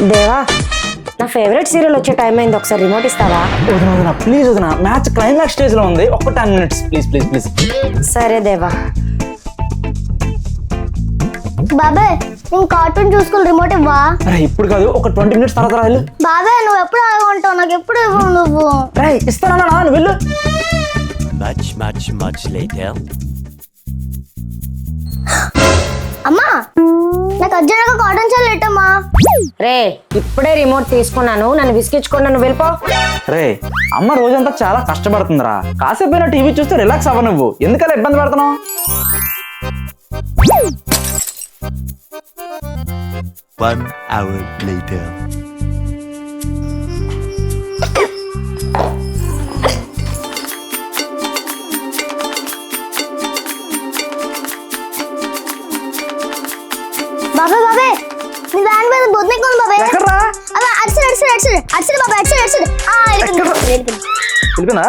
దేవా, నా favourite serial వచ్చే టైం అయింది, ఒకసారి రిమోట్ ఇస్తావా? వదిన వదిన ప్లీజ్ వదిన, మ్యాచ్ క్లైమాక్స్ స్టేజ్ లో ఉంది, ఒక్క 10 minutes ప్లీజ్ ప్లీజ్ ప్లీజ్. సరే దేవా. బాబాయ్ నేను కార్టూన్ చూసుకుని రిమోట్ ఇవ్వా? అరే ఇప్పుడు కాదు, ఒక 20 minutes తర్వాత రా వెళ్ళు. బాబాయ్ నువ్వు ఎప్పుడు అలాగుంటావు, నాకు ఎప్పుడు ఇవ్వవు నువ్వు. రే ఇస్తానా నువ్వు వెళ్ళు. Much later. అమ్మా నాకు అర్జెంట్గా కార్టూన్ ఛానల్ పెట్టమ్మా. రే ఇప్పుడే రిమోట్ తీసుకున్నాను, నన్ను విసిగించుకున్నా, నువ్వు వెళ్ళిపో. రే అమ్మ రోజంతా చాలా కష్టపడుతుందిరా, కాసేపు టీవీ చూస్తే రిలాక్స్ అవ్వ, నువ్వు ఎందుకలా ఇబ్బంది పడుతున్నావు? One hour later. బాబాయ్ బాబాయ్ నీ వ్యాన్ మీద బొద్దు ఎక్కువ బాబాయ్. ఎక్కడ్రా? అలా అడిసిడు బాబాయ్ అడిసిడు. వెళ్ళిపోయినా?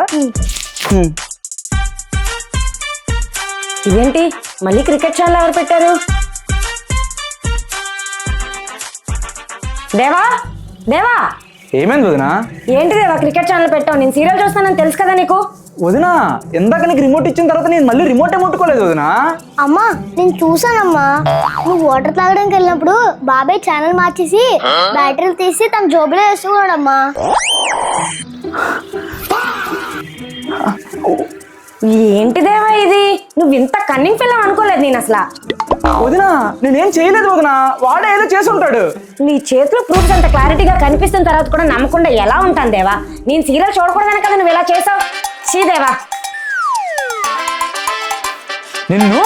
ఇదేంటి మళ్ళీ క్రికెట్ ఛానల్ ఎవరు పెట్టారు? దేవా దేవా, ఏమైంది వదినా? ఏంటి దేవా క్రికెట్ ఛానల్ పెట్టావు? నేను సీరియల్ చూస్తానని తెలుసు కదా నీకు. వదినా ఇందాక నీకు రిమోట్ ఇచ్చిన తర్వాత నేను మళ్ళీ రిమోటే ముట్టుకోలేదు వదినా. అమ్మా నేను చూసానమ్మా, నువ్వు వాటర్ తాగడానికి వెళ్ళినప్పుడు బాబాయ్ ఛానల్ మార్చేసి బ్యాటరీలు తీసి తన జోబులో వేసుకున్నాడమ్మా. ఏంటి దేవా ఇది? నువ్వు ఇంత కన్నింగ్ పిల్లవు అనుకోలేదు నేను అసలు. వదినా నేనేం చేయలేదు వదినా, వాడే ఏదో చేసి ఉంటాడు. నీ చేతిలో ప్రూఫ్స్ అంత క్లారిటీగా కనిపిస్తున్న తర్వాత కూడా నమ్మకుండా ఎలా ఉంటాను దేవా? నేను సీరియల్ చూడకూడదనే కదా నువ్వు ఇలా చేసావు. శ్రీదేవా నిన్ను